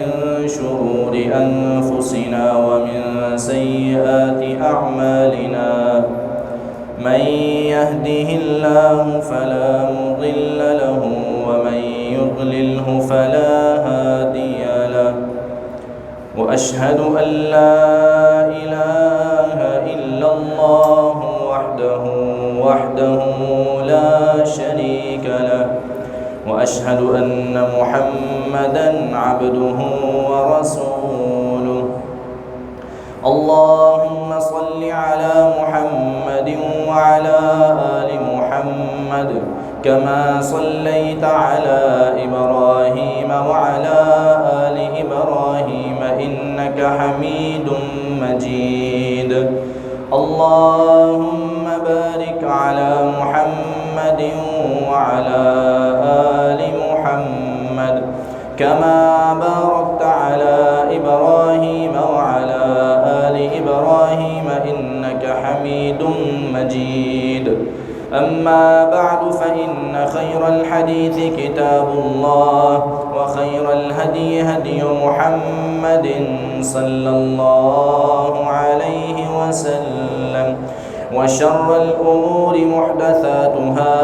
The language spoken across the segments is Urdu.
من شرور أنفسنا ومن سيئات أعمالنا من يهده الله فلا مضل له ومن يضلله فلا هادي له وأشهد أن لا إله إلا الله وحده لا شريك له وأشهد أن محمدًا عبده ورسوله. اللهم صل على محمد وعلى آل محمد كما صليت على إبراهيم وعلى آل إبراهيم إنك حميد مجيد. اللهم بارك على محمد وعلى آل محمد كما باركت على إبراهيم وعلى آل إبراهيم إنك حميد مجيد. أما بعد فإن خير الحديث كتاب الله وخير الهدي هدي محمد صلى الله عليه وسلم وشر الأمور محدثاتها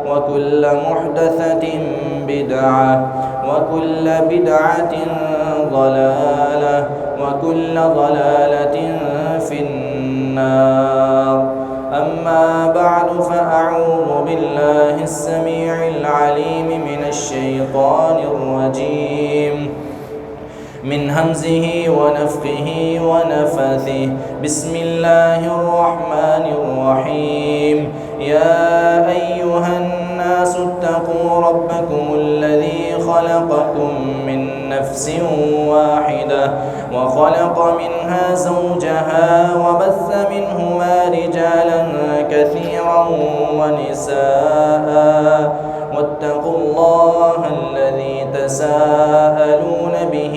وكل محدثة بدعة وكل بدعة ضلالة وكل ضلالة في النار. أما بعد فأعوذ بالله السميع العليم من الشيطان الرجيم من همزه ونفخه ونفثه. بسم الله الرحمن الرحيم. يا أيها الناس اتقوا ربكم الذي خلقكم من نفس واحدة وخلق منها زوجها وبث منهما رجالا كثيرا ونساء واتقوا الله الذي تساءلون به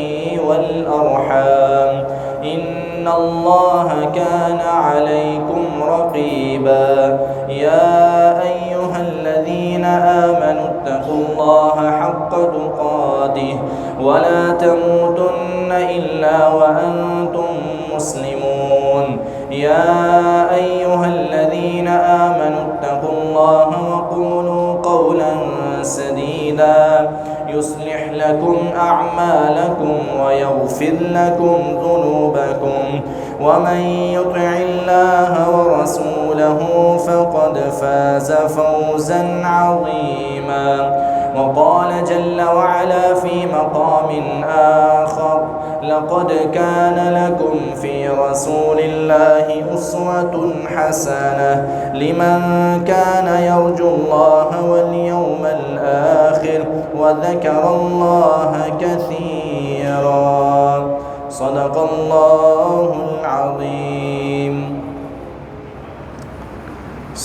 والأرحام إن الله كان عليكم رقيبا. يا أيها الذين آمنوا اتقوا الله حق تقاته ولا تموتن إلا وأنتم مسلمون. يا أيها الذين آمنوا اتقوا الله وقولوا قولا سديدا يصلح لكم أعمالكم ويغفر لكم ذنوبكم ومن يطع الله ورسوله فقد فاز فوزا عظيما. وقال جل وعلا في مقام آخر لقد كان لكم في رسول الله أسوة حسنة لمن كان يرجو الله واليوم الآخر وذكر الله كثيرا. صدق الله العظيم.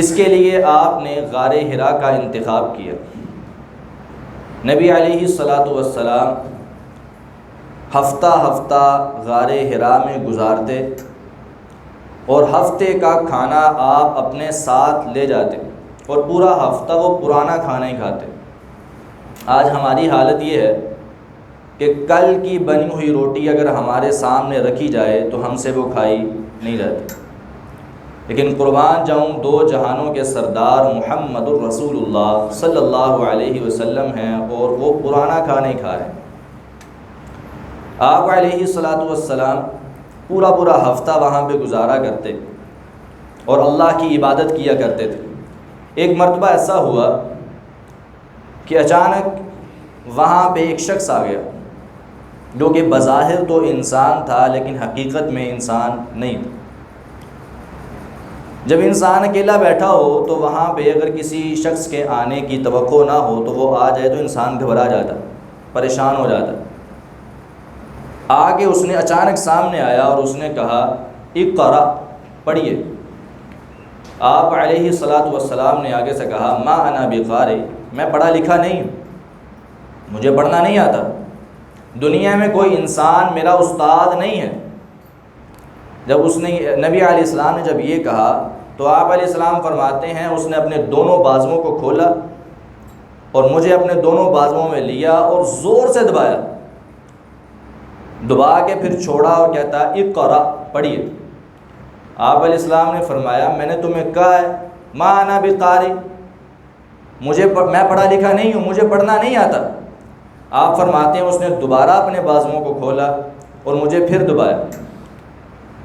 اس کے لیے آپ نے غار حرا کا انتخاب کیا۔ نبی علیہ الصلاۃ والسلام ہفتہ ہفتہ غار حرا میں گزارتے اور ہفتے کا کھانا آپ اپنے ساتھ لے جاتے اور پورا ہفتہ وہ پرانا کھانا ہی کھاتے۔ آج ہماری حالت یہ ہے کہ کل کی بنی ہوئی روٹی اگر ہمارے سامنے رکھی جائے تو ہم سے وہ کھائی نہیں جاتی، لیکن قربان جاؤں دو جہانوں کے سردار محمد الرسول اللہ صلی اللہ علیہ وسلم ہیں اور وہ پرانا کھانا ہی کھا رہے ہیں۔ آپ علیہ الصلاۃ والسلام پورا ہفتہ وہاں پہ گزارا کرتے اور اللہ کی عبادت کیا کرتے تھے۔ ایک مرتبہ ایسا ہوا کہ اچانک وہاں پہ ایک شخص آ گیا جو کہ بظاہر تو انسان تھا لیکن حقیقت میں انسان نہیں تھا۔ جب انسان اکیلا بیٹھا ہو تو وہاں پہ اگر کسی شخص کے آنے کی توقع نہ ہو تو وہ آ جائے تو انسان گھبرا جاتا، پریشان ہو جاتا۔ آگے اس نے اچانک سامنے آیا اور اس نے کہا اقرا، پڑھیے۔ آپ علیہ الصلاۃ والسلام نے آگے سے کہا ما انا بقاری، میں پڑھا لکھا نہیں ہوں، مجھے پڑھنا نہیں آتا، دنیا میں کوئی انسان میرا استاد نہیں ہے۔ جب اس نے نبی علیہ السلام نے جب یہ کہا تو آپ علیہ السلام فرماتے ہیں اس نے اپنے دونوں بازوؤں کو کھولا اور مجھے اپنے دونوں بازوؤں میں لیا اور زور سے دبایا، دبا کے پھر چھوڑا اور کہتا اقرا، پڑھیے۔ آپ علیہ السلام نے فرمایا میں نے تمہیں کہا ہے ما انا بقاری، میں پڑھا لکھا نہیں ہوں، مجھے پڑھنا نہیں آتا۔ آپ فرماتے ہیں اس نے دوبارہ اپنے بازوؤں کو کھولا اور مجھے پھر دبایا،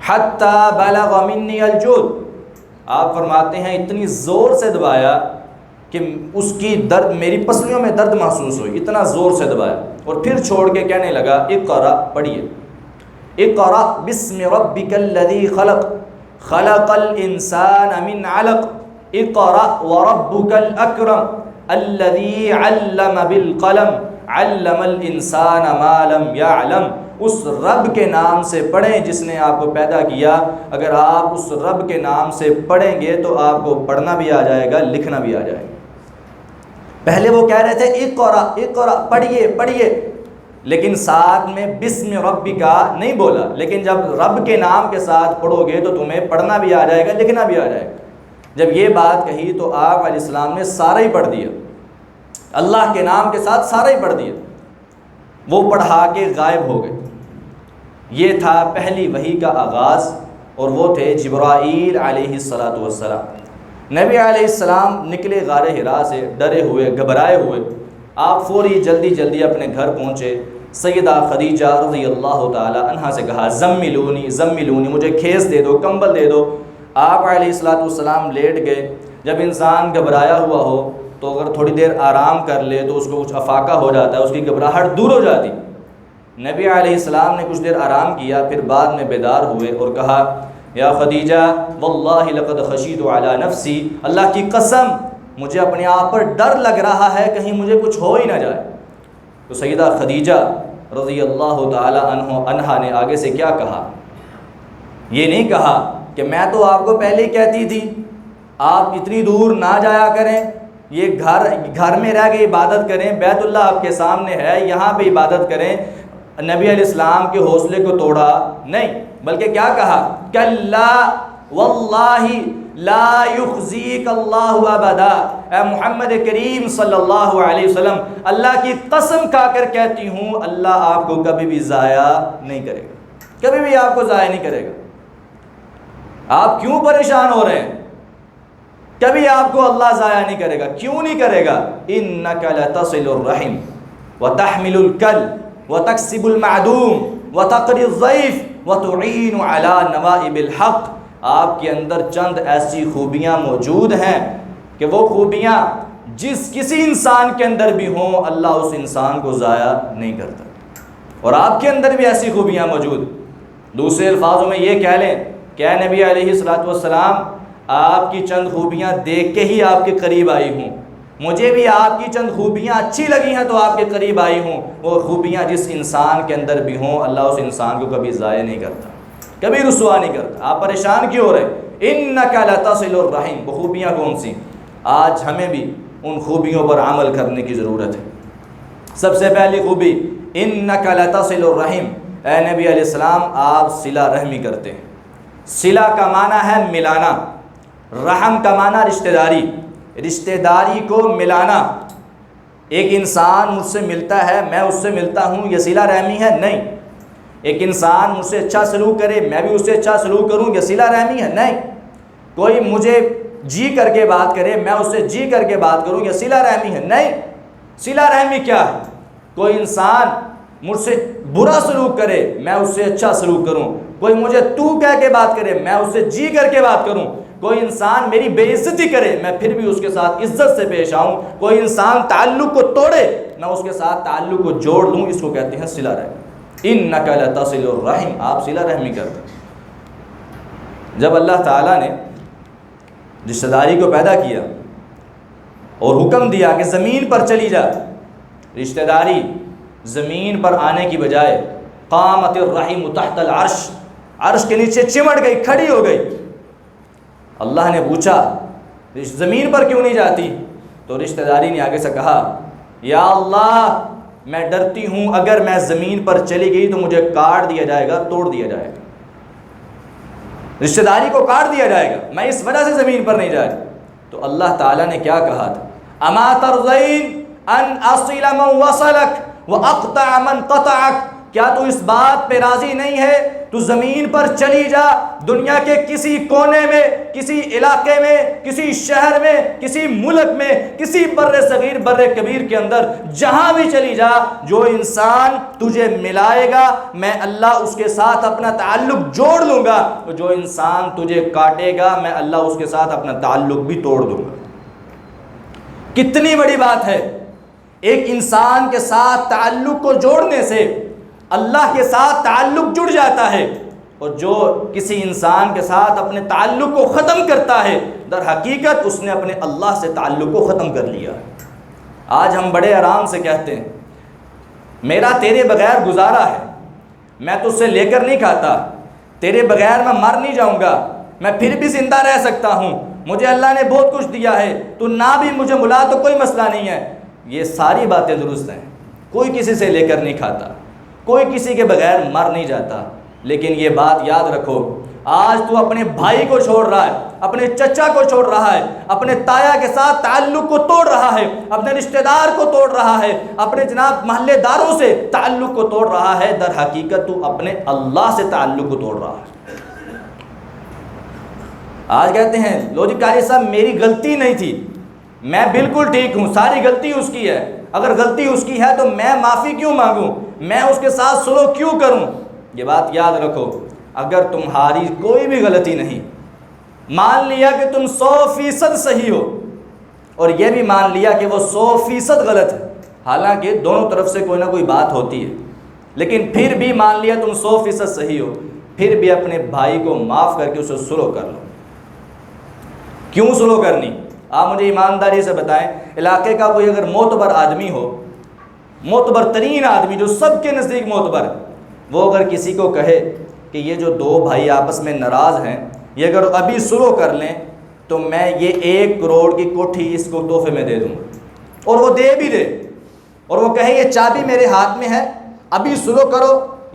حتی بلغ منی الجود، آپ فرماتے ہیں اتنی زور سے دبایا کہ اس کی درد، میری پسلیوں میں درد محسوس ہوئی، اتنا زور سے دبایا اور پھر چھوڑ کے کہنے لگا اقرا، پڑھیے۔ اقرا بسم ربک الذی خلق، خلق الانسان من علق، اقرا وربک الاکرم الذی علم بالقلم، علم الانسان ما لم یعلم۔ اس رب کے نام سے پڑھیں جس نے آپ کو پیدا کیا۔ اگر آپ اس رب کے نام سے پڑھیں گے تو آپ کو پڑھنا بھی آ جائے گا، لکھنا بھی آ جائے گا۔ پہلے وہ کہہ رہے تھے اقرا اقرا، پڑھیے پڑھیے، لیکن ساتھ میں بسم ربی کا نہیں بولا، لیکن جب رب کے نام کے ساتھ پڑھو گے تو تمہیں پڑھنا بھی آ جائے گا، لکھنا بھی آ جائے گا۔ جب یہ بات کہی تو آپ علیہ السلام نے سارا ہی پڑھ دیا، اللہ کے نام کے ساتھ سارا ہی پڑھ دیا، وہ پڑھا کے غائب ہو گئے۔ یہ تھا پہلی وحی کا آغاز، اور وہ تھے جبرائیل علیہ الصلاۃ والسلام۔ نبی علیہ السلام نکلے غار حرا سے ڈرے ہوئے، گھبرائے ہوئے۔ آپ فوری جلدی اپنے گھر پہنچے۔ سیدہ خدیجہ رضی اللہ تعالی عنہا سے کہا زملونی زملونی، مجھے کھیس دے دو، کمبل دے دو۔ آپ علیہ الصلاۃ والسلام لیٹ گئے۔ جب انسان گھبرایا ہوا ہو تو اگر تھوڑی دیر آرام کر لے تو اس کو کچھ افاقہ ہو جاتا ہے، اس کی گھبراہٹ دور ہو جاتی۔ نبی علیہ السلام نے کچھ دیر آرام کیا، پھر بعد میں بیدار ہوئے اور کہا یا خدیجہ واللہ لقد خشیت علی نفسی، اللہ کی قسم مجھے اپنے آپ پر ڈر لگ رہا ہے کہیں مجھے کچھ ہو ہی نہ جائے۔ تو سیدہ خدیجہ رضی اللہ تعالی عنہا نے آگے سے کیا کہا؟ یہ نہیں کہا کہ میں تو آپ کو پہلے ہی کہتی تھی آپ اتنی دور نہ جایا کریں، یہ گھر میں رہ کے عبادت کریں، بیت اللہ آپ کے سامنے ہے، یہاں پہ عبادت کریں۔ نبی علیہ السلام کے حوصلے کو توڑا نہیں، بلکہ کیا کہا؟ کلا واللہ لا یخزیک اللہ ابدا، اے محمد کریم صلی اللہ علیہ وسلم اللہ کی قسم کھا کر کہتی ہوں اللہ آپ کو کبھی بھی ضائع نہیں کرے گا، کبھی بھی آپ کو ضائع نہیں کرے گا۔ آپ کیوں پریشان ہو رہے ہیں؟ کبھی آپ کو اللہ ضائع نہیں کرے گا۔ کیوں نہیں کرے گا؟ انک لتصل الرحم وتحمل الکل وتکسب المعدوم وتقری الضیف وتعین علی نوائب الحق۔ آپ کے اندر چند ایسی خوبیاں موجود ہیں کہ وہ خوبیاں کسی انسان کے اندر بھی ہوں، اللہ اس انسان کو ضائع نہیں کرتا، اور آپ کے اندر بھی ایسی خوبیاں موجود۔ دوسرے الفاظوں میں یہ کہہ لیں کہ اے نبی علیہ الصلوۃ والسلام آپ کی چند خوبیاں دیکھ کے ہی آپ کے قریب آئی ہوں، مجھے بھی آپ کی چند خوبیاں اچھی لگی ہیں تو آپ کے قریب آئی ہوں۔ وہ خوبیاں جس انسان کے اندر بھی ہوں اللہ اس انسان کو کبھی ضائع نہیں کرتا، کبھی رسوا نہیں کرتا۔ آپ پریشان کیوں ہو رہے؟ انک لتصل الرحم۔ وہ خوبیاں کون سی؟ آج ہمیں بھی ان خوبیوں پر عمل کرنے کی ضرورت ہے۔ سب سے پہلی خوبی انک لتصل الرحم، اے نبی علیہ السلام آپ صلہ رحمی کرتے ہیں۔ صلہ کا معنی ہے ملانا، رحم کا معنی رشتہ داری، رشتہ داری کو ملانا۔ ایک انسان مجھ سے ملتا ہے، میں اس سے ملتا ہوں، یہ صلہ رحمی ہے؟ نہیں۔ ایک انسان مجھ سے اچھا سلوک کرے، میں بھی اس سے اچھا سلوک کروں، یہ صلہ رحمی ہے؟ نہیں۔ کوئی مجھے جی کر کے بات کرے، میں اس سے جی کر کے بات کروں، یہ صلہ رحمی ہے؟ نہیں۔ صلہ رحمی کیا ہے؟ کوئی انسان مجھ سے برا سلوک کرے، میں اس سے اچھا سلوک کروں، کوئی مجھے تو کہہ کے بات کرے، میں اس سے جی کر کے بات کروں، کوئی انسان میری بے عزتی کرے، میں پھر بھی اس کے ساتھ عزت سے پیش آؤں، کوئی انسان تعلق کو توڑے، میں اس کے ساتھ تعلق کو جوڑ لوں، اس کو کہتے ہیں صلہ رحمی۔ انک لتصل الرحم، آپ صلہ رحمی کرتے ہیں۔ جب اللہ تعالیٰ نے رشتہ داری کو پیدا کیا اور حکم دیا کہ زمین پر چلی جا، رشتہ داری زمین پر آنے کی بجائے قامت الرحم تحت العرش، عرش کے نیچے چمٹ گئی، کھڑی ہو گئی۔ اللہ نے پوچھا زمین پر کیوں نہیں جاتی؟ تو رشتہ داری نے آگے سے کہا یا اللہ میں ڈرتی ہوں اگر میں زمین پر چلی گئی تو مجھے کاٹ دیا جائے گا، توڑ دیا جائے گا، رشتہ داری کو کاٹ دیا جائے گا، میں اس وجہ سے زمین پر نہیں جا رہی۔ تو اللہ تعالیٰ نے کیا کہا تھا؟ اما ترضین ان اصل من وصلک واقطع من قطعک، کیا تو اس بات پہ راضی نہیں ہے تو زمین پر چلی جا، دنیا کے کسی کونے میں، کسی علاقے میں، کسی شہر میں، کسی ملک میں، کسی بر صغیر بر کبیر کے اندر جہاں بھی چلی جا، جو انسان تجھے ملائے گا میں اللہ اس کے ساتھ اپنا تعلق جوڑ لوں گا، اور جو انسان تجھے کاٹے گا میں اللہ اس کے ساتھ اپنا تعلق بھی توڑ دوں گا۔ کتنی بڑی بات ہے! ایک انسان کے ساتھ تعلق کو جوڑنے سے اللہ کے ساتھ تعلق جڑ جاتا ہے، اور جو کسی انسان کے ساتھ اپنے تعلق کو ختم کرتا ہے در حقیقت اس نے اپنے اللہ سے تعلق کو ختم کر لیا۔ آج ہم بڑے آرام سے کہتے ہیں میرا تیرے بغیر گزارا ہے، میں تجھ سے لے کر نہیں کھاتا، تیرے بغیر میں مر نہیں جاؤں گا، میں پھر بھی زندہ رہ سکتا ہوں، مجھے اللہ نے بہت کچھ دیا ہے، تو نہ بھی مجھے بلا تو کوئی مسئلہ نہیں ہے۔ یہ ساری باتیں درست ہیں، کوئی کسی سے لے کر نہیں کھاتا، کوئی کسی کے بغیر مر نہیں جاتا، لیکن یہ بات یاد رکھو آج تو اپنے بھائی کو چھوڑ رہا ہے، اپنے چچا کو چھوڑ رہا ہے، اپنے تایا کے ساتھ تعلق کو توڑ رہا ہے، اپنے رشتہ دار کو توڑ رہا ہے، اپنے جناب محلے داروں سے تعلق کو توڑ رہا ہے، در حقیقت تو اپنے اللہ سے تعلق کو توڑ رہا ہے۔ آج کہتے ہیں لو جی قاری صاحب میری غلطی نہیں تھی، میں بالکل ٹھیک ہوں، ساری غلطی اس کی ہے، اگر غلطی اس کی ہے تو میں معافی کیوں مانگوں، میں اس کے ساتھ سلوک کیوں کروں؟ یہ بات یاد رکھو، اگر تمہاری کوئی بھی غلطی نہیں، مان لیا کہ تم 100% صحیح ہو اور یہ بھی مان لیا کہ وہ 100% غلط ہے، حالانکہ دونوں طرف سے کوئی نہ کوئی بات ہوتی ہے، لیکن پھر بھی مان لیا تم 100% صحیح ہو، پھر بھی اپنے بھائی کو معاف کر کے اسے سلو کر لو۔ کیوں سلو کرنی؟ آپ مجھے ایمانداری سے بتائیں، علاقے کا کوئی اگر معتبر آدمی ہو، معتبر ترین آدمی جو سب کے نزدیک معتبر ہے، وہ اگر کسی کو کہے کہ یہ جو دو بھائی آپس میں ناراض ہیں یہ اگر ابھی سلو کر لیں تو میں یہ 1 کروڑ کی کوٹھی اس کو تحفے میں دے دوں گا، اور وہ دے بھی دے، اور وہ کہے یہ چابی میرے ہاتھ میں ہے، ابھی سلو کرو،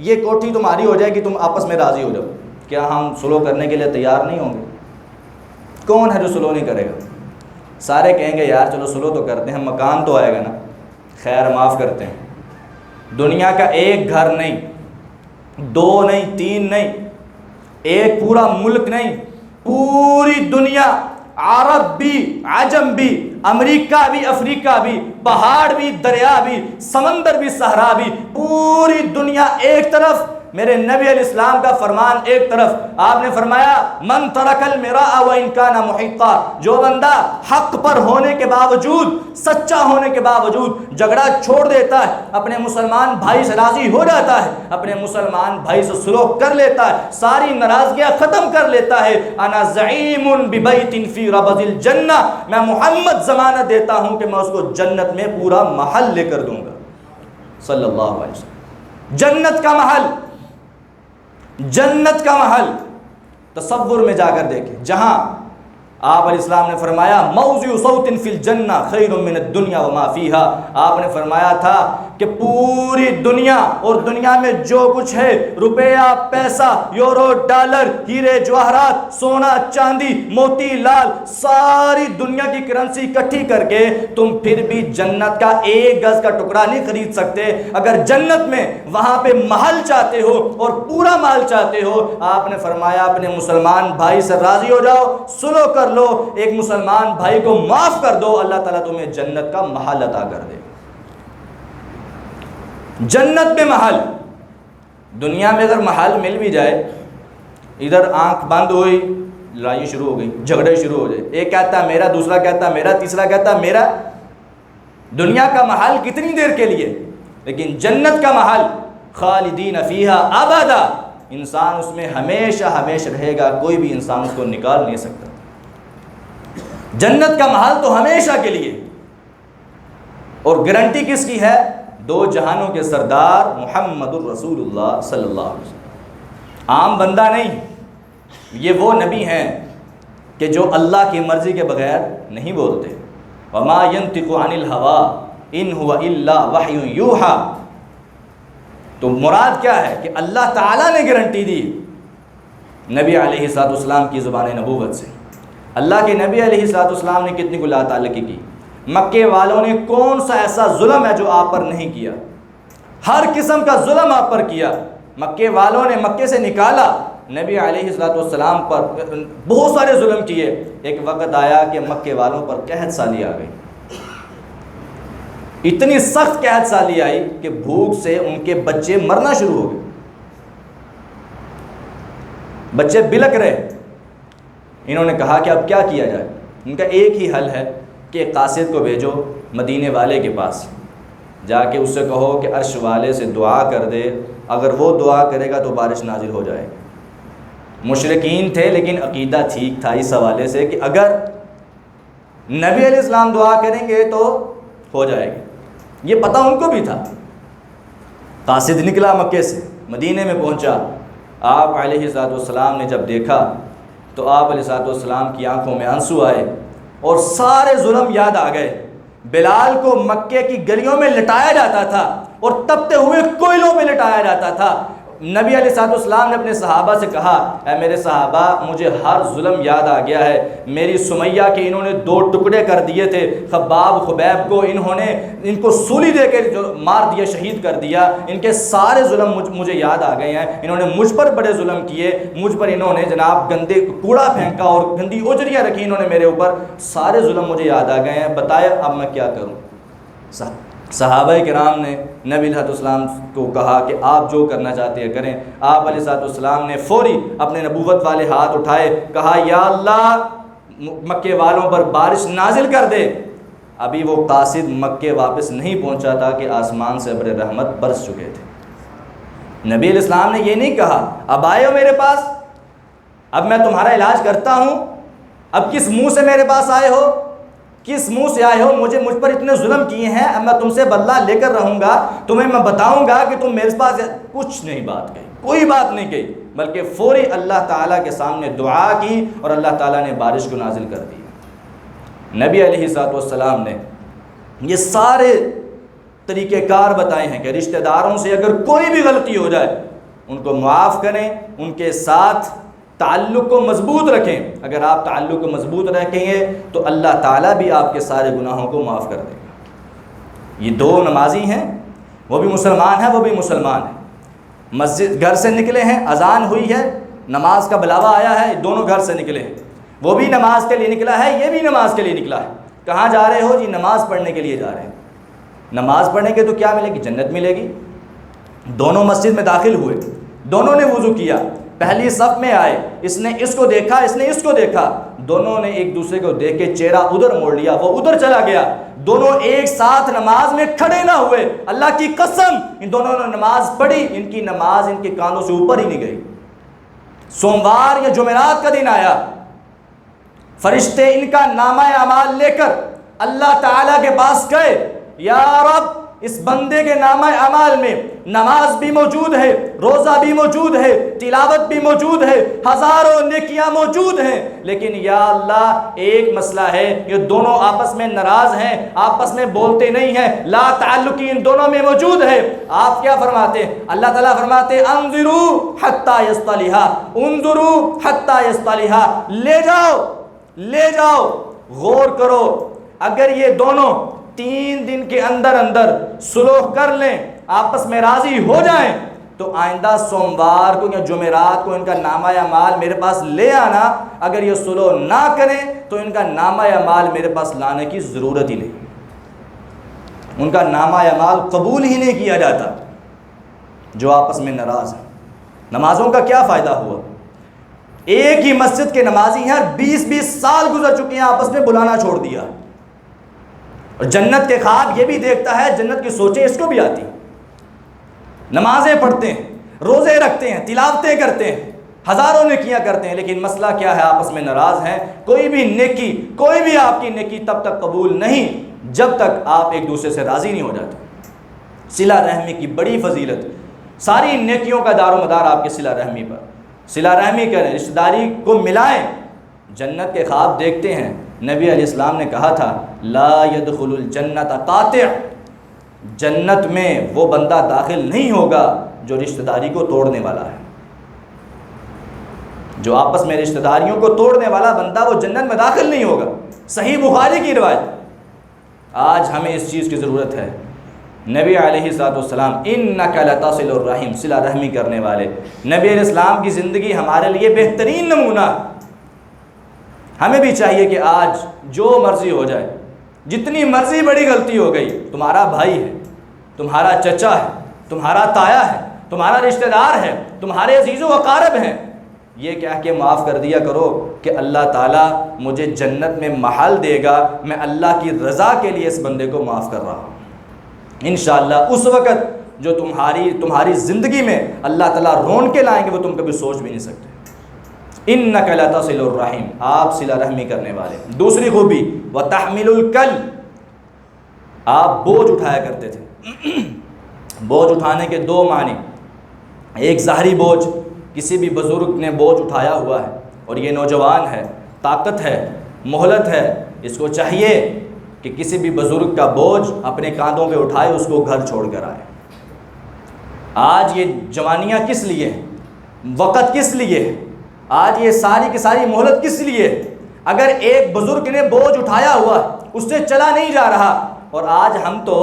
یہ کوٹھی تمہاری ہو جائے گی، تم آپس میں راضی ہو جاؤ، کیا ہم سلو کرنے کے لیے تیار نہیں ہوں گے؟ کون ہے جو سلو نہیں کرے گا؟ سارے کہیں گے یار چلو سلو تو کرتے ہیں، مکان تو آئے گا نا، خیر معاف کرتے ہیں۔ دنیا کا ایک گھر نہیں، 2 نہیں، 3 نہیں، ایک پورا ملک نہیں، پوری دنیا، عرب بھی، عجم بھی، امریکہ بھی، افریقہ بھی، پہاڑ بھی، دریا بھی، سمندر بھی، صحرا بھی، پوری دنیا ایک طرف، میرے نبی علیہ السلام کا فرمان ایک طرف، آپ نے فرمایا من ترک المراء وان کان محقا، جو بندہ حق پر ہونے کے باوجود، سچا ہونے کے باوجود جھگڑا چھوڑ دیتا ہے، اپنے مسلمان بھائی سے راضی ہو جاتا ہے، اپنے مسلمان بھائی سے سلوک کر لیتا ہے، ساری ناراضگیاں ختم کر لیتا ہے، انا زعیم ببیت فی ربض الجنہ، میں محمد ضمانت دیتا ہوں کہ میں اس کو جنت میں پورا محل لے کر دوں گا، صلی اللہ علیہ وسلم۔ جنت کا محل، جنت کا محل، تصور میں جا کر دیکھیں، جہاں آپ علیہ السلام نے فرمایا موضع صوت فی الجنہ خیر من الدنیا وما فیہا، آپ نے فرمایا تھا کہ پوری دنیا اور دنیا میں جو کچھ ہے، روپیہ، پیسہ، یورو، ڈالر، ہیرے جواہرات، سونا، چاندی، موتی لال، ساری دنیا کی کرنسی اکٹھی کر کے تم پھر بھی جنت کا ایک گز کا ٹکڑا نہیں خرید سکتے۔ اگر جنت میں وہاں پہ محل چاہتے ہو اور پورا مال چاہتے ہو، آپ نے فرمایا اپنے مسلمان بھائی سے راضی ہو جاؤ، سلو کر لو، ایک مسلمان بھائی کو معاف کر دو، اللہ تعالیٰ تمہیں جنت کا محل عطا کر دے۔ جنت میں محل، دنیا میں اگر محل مل بھی جائے، ادھر آنکھ بند ہوئی لڑائی شروع ہو گئی، جھگڑے شروع ہو جائے، ایک کہتا ہے میرا، دوسرا کہتا ہے میرا، تیسرا کہتا ہے میرا۔ دنیا کا محل کتنی دیر کے لیے، لیکن جنت کا محل خالدین فیہا ابدا، انسان اس میں ہمیشہ ہمیشہ رہے گا، کوئی بھی انسان اس کو نکال نہیں سکتا۔ جنت کا محل تو ہمیشہ کے لیے، اور گارنٹی کس کی ہے؟ دو جہانوں کے سردار محمد الرسول اللہ صلی اللہ علیہ وسلم۔ عام بندہ نہیں، یہ وہ نبی ہیں کہ جو اللہ کی مرضی کے بغیر نہیں بولتے۔ وما ينطق عن الهوى ان هو الا وحی یوحی۔ تو مراد کیا ہے کہ اللہ تعالیٰ نے گارنٹی دی نبی علیہ السلام کی زبان نبوت سے۔ اللہ کے نبی علیہ السلام نے کتنی کو لا تعلقی کی، مکے والوں نے کون سا ایسا ظلم ہے جو آپ پر نہیں کیا؟ ہر قسم کا ظلم آپ پر کیا، مکے والوں نے مکے سے نکالا، نبی علیہ السلام پر بہت سارے ظلم کیے۔ ایک وقت آیا کہ مکے والوں پر قحط سالی آ گئی، اتنی سخت قحط سالی آئی کہ بھوک سے ان کے بچے مرنا شروع ہو گئے، بچے بلک رہے۔ انہوں نے کہا کہ اب کیا کیا جائے؟ ان کا ایک ہی حل ہے کہ قاصد کو بھیجو مدینے والے کے پاس، جا کے اس سے کہو کہ عرش والے سے دعا کر دے، اگر وہ دعا کرے گا تو بارش نازل ہو جائے گی۔ مشرکین تھے لیکن عقیدہ ٹھیک تھا اس حوالے سے کہ اگر نبی علیہ السلام دعا کریں گے تو ہو جائے گی، یہ پتہ ان کو بھی تھا۔ قاصد نکلا مکے سے، مدینے میں پہنچا، آپ علیہ السلام نے جب دیکھا تو آپ علیہ السلام کی آنکھوں میں آنسو آئے اور سارے ظلم یاد آ گئے۔ بلال کو مکے کی گلیوں میں لٹایا جاتا تھا اور تپتے ہوئے کوئلوں میں لٹایا جاتا تھا۔ نبی علیہ السلام نے اپنے صحابہ سے کہا، اے میرے صحابہ، مجھے ہر ظلم یاد آ گیا ہے۔ میری سمیہ کے انہوں نے 2 ٹکڑے کر دیے تھے، خباب خبیب کو انہوں نے ان کو سولی دے کے جو مار دیا، شہید کر دیا، ان کے سارے ظلم مجھے یاد آ گئے ہیں۔ انہوں نے مجھ پر بڑے ظلم کیے، مجھ پر انہوں نے جناب گندے کوڑا پھینکا اور گندی اجریاں رکھی انہوں نے میرے اوپر، سارے ظلم مجھے یاد آ گئے ہیں، بتائے اب میں کیا کروں؟ صحابہ کرام نے نبی علیہ السلام کو کہا کہ آپ جو کرنا چاہتے ہیں کریں۔ آپ علیہ السلام نے فوری اپنے نبوت والے ہاتھ اٹھائے، کہا یا اللہ مکے والوں پر بارش نازل کر دے۔ ابھی وہ قاصد مکے واپس نہیں پہنچا تھا کہ آسمان سے ابر رحمت برس چکے تھے۔ نبی علیہ السلام نے یہ نہیں کہا اب آئے ہو میرے پاس، اب میں تمہارا علاج کرتا ہوں، اب کس منہ سے میرے پاس آئے ہو، کس منہ سے آئے ہو؟ مجھ پر اتنے ظلم کیے ہیں، اب میں تم سے بدلہ لے کر رہوں گا، تمہیں میں بتاؤں گا کہ تم میرے پاس کچھ نہیں بات کہی، کوئی بات نہیں کہی، بلکہ فوری اللہ تعالیٰ کے سامنے دعا کی اور اللہ تعالیٰ نے بارش کو نازل کر دی۔ نبی علیہ السلام نے یہ سارے طریقہ کار بتائے ہیں کہ رشتہ داروں سے اگر کوئی بھی غلطی ہو جائے ان کو معاف کریں، ان کے ساتھ تعلق کو مضبوط رکھیں۔ اگر آپ تعلق کو مضبوط رکھیں گے تو اللہ تعالیٰ بھی آپ کے سارے گناہوں کو معاف کر دے گا۔ یہ 2 نمازی ہیں، وہ بھی مسلمان ہیں، وہ بھی مسلمان ہیں، مسجد گھر سے نکلے ہیں، اذان ہوئی ہے، نماز کا بلاوا آیا ہے، دونوں گھر سے نکلے ہیں، وہ بھی نماز کے لیے نکلا ہے، یہ بھی نماز کے لیے نکلا ہے۔ کہاں جا رہے ہو؟ جی نماز پڑھنے کے لیے جا رہے ہیں۔ نماز پڑھنے کے تو کیا ملے گی؟ جنت ملے گی۔ دونوں مسجد میں داخل ہوئے، دونوں نے وضو کیا، پہلی صف میں آئے، اس نے اس کو دیکھا، اس نے اس کو دیکھا، دونوں نے ایک دوسرے کو دیکھ کے چہرہ ادھر موڑ لیا، وہ ادھر چلا گیا، دونوں ایک ساتھ نماز میں کھڑے نہ ہوئے۔ اللہ کی قسم ان دونوں نے نماز پڑھی، ان کی نماز ان کے کانوں سے اوپر ہی نہیں گئی۔ سوموار یا جمعرات کا دن آیا، فرشتے ان کا نامہ اعمال لے کر اللہ تعالیٰ کے پاس گئے، یا رب اس بندے کے نامہ اعمال میں نماز بھی موجود ہے، روزہ بھی موجود ہے، تلاوت بھی موجود ہے، ہزاروں نیکیاں موجود ہیں، لیکن یا اللہ ایک مسئلہ ہے، یہ دونوں آپس میں ناراض ہیں، آپس میں بولتے نہیں ہیں، لا تعلقی ان دونوں میں موجود ہے۔ آپ کیا فرماتے ہیں؟ اللہ تعالیٰ فرماتے انظروا حتی یصطلحا، انظروا حتی یصطلحا، لے جاؤ غور کرو، اگر یہ دونوں 3 دن کے اندر صلح کر لیں، آپس میں راضی ہو جائیں، تو آئندہ سوموار کو یا جمعرات کو ان کا نامہ اعمال میرے پاس لے آنا۔ اگر یہ صلح نہ کریں تو ان کا نامہ اعمال میرے پاس لانے کی ضرورت ہی نہیں، ان کا نامہ اعمال قبول ہی نہیں کیا جاتا جو آپس میں ناراض ہیں۔ نمازوں کا کیا فائدہ ہوا؟ ایک ہی مسجد کے نمازی ہیں، 20 سال گزر چکے ہیں، آپس میں بلانا چھوڑ دیا، اور جنت کے خواب یہ بھی دیکھتا ہے، جنت کی سوچیں اس کو بھی آتی، نمازیں پڑھتے ہیں، روزے رکھتے ہیں، تلاوتیں کرتے ہیں، ہزاروں نیکیاں کرتے ہیں، لیکن مسئلہ کیا ہے؟ آپس میں ناراض ہیں۔ کوئی بھی نیکی، کوئی بھی آپ کی نیکی تب تک قبول نہیں جب تک آپ ایک دوسرے سے راضی نہیں ہو جاتے۔ صلہ رحمی کی بڑی فضیلت، ساری نیکیوں کا دار و مدار آپ کے صلہ رحمی پر۔ صلہ رحمی کریں، رشتہ داری کو ملائیں، جنت کے خواب دیکھتے ہیں۔ نبی علیہ السلام نے کہا تھا لا يدخل الجنت قاطع، جنت میں وہ بندہ داخل نہیں ہوگا جو رشتہ داری کو توڑنے والا ہے، جو آپس میں رشتہ داریوں کو توڑنے والا بندہ وہ جنت میں داخل نہیں ہوگا۔ صحیح بخاری کی روایت۔ آج ہمیں اس چیز کی ضرورت ہے۔ نبی علیہ السلام انک لتصل الرحم، صلہ رحمی کرنے والے، نبی علیہ السلام کی زندگی ہمارے لیے بہترین نمونہ۔ ہمیں بھی چاہیے کہ آج جو مرضی ہو جائے، جتنی مرضی بڑی غلطی ہو گئی، تمہارا بھائی ہے، تمہارا چچا ہے، تمہارا تایا ہے، تمہارا رشتہ دار ہے، تمہارے عزیز و اقارب ہیں، یہ کہہ کے معاف کر دیا کرو کہ اللہ تعالیٰ مجھے جنت میں محل دے گا، میں اللہ کی رضا کے لیے اس بندے کو معاف کر رہا ہوں۔ انشاءاللہ اس وقت جو تمہاری زندگی میں اللہ تعالیٰ رون کے لائیں گے وہ تم کبھی سوچ بھی نہیں سکتے۔ انک لتصل الرحم، آپ صلہ رحمی کرنے والے۔ دوسری خوبی وتحمل الکل، آپ بوجھ اٹھایا کرتے تھے۔ بوجھ اٹھانے کے 2 معنی، ایک ظاہری بوجھ، کسی بھی بزرگ نے بوجھ اٹھایا ہوا ہے اور یہ نوجوان ہے، طاقت ہے، مہلت ہے، اس کو چاہیے کہ کسی بھی بزرگ کا بوجھ اپنے کاندھوں پہ اٹھائے، اس کو گھر چھوڑ کر آئے۔ آج یہ جوانیاں کس لیے، وقت کس لیے، آج یہ ساری کی ساری مہلت کس لیے؟ اگر ایک بزرگ نے بوجھ اٹھایا ہوا، اس سے چلا نہیں جا رہا، اور آج ہم تو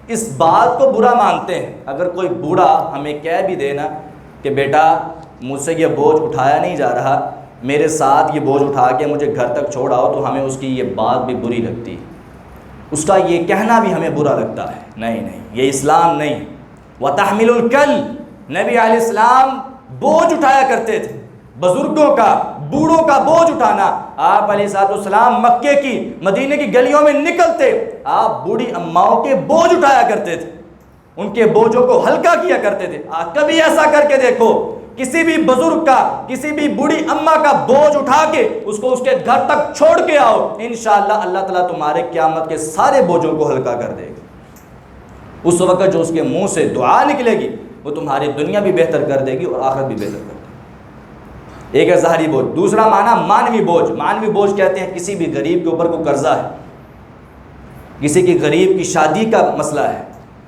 اس بات کو برا مانتے ہیں، اگر کوئی بوڑھا ہمیں کہہ بھی دینا کہ بیٹا مجھ سے یہ بوجھ اٹھایا نہیں جا رہا، میرے ساتھ یہ بوجھ اٹھا کے مجھے گھر تک چھوڑ آؤ، تو ہمیں اس کی یہ بات بھی بری لگتی ہے، اس کا یہ کہنا بھی ہمیں برا لگتا ہے۔ نہیں، یہ اسلام نہیں۔ وتحمل الکل، نبی علیہ السلام بوجھ اٹھایا کرتے تھے، بزرگوں کا، بوڑھوں کا بوجھ اٹھانا۔ آپ علیہ السلام مکے کی، مدینے کی گلیوں میں نکلتے، آپ بوڑھی اماؤں کے بوجھ اٹھایا کرتے تھے، ان کے بوجھوں کو ہلکا کیا کرتے تھے۔ کبھی ایسا کر کے دیکھو، کسی بھی بزرگ کا، کسی بھی بوڑھی اماں کا بوجھ اٹھا کے اس کو اس کے گھر تک چھوڑ کے آؤ، انشاءاللہ اللہ تعالیٰ تمہارے قیامت کے سارے بوجھوں کو ہلکا کر دے گا۔ اس وقت جو اس کے منہ سے دعا نکلے گی وہ تمہاری دنیا بھی بہتر کر دے گی اور آخرت بھی بہتر کر دے گی۔ ایک ہے ظاہری بوجھ، دوسرا معنی مانوی بوجھ۔ مانوی بوجھ کہتے ہیں کسی بھی غریب کے اوپر کوئی قرضہ ہے، کسی کی غریب کی شادی کا مسئلہ ہے،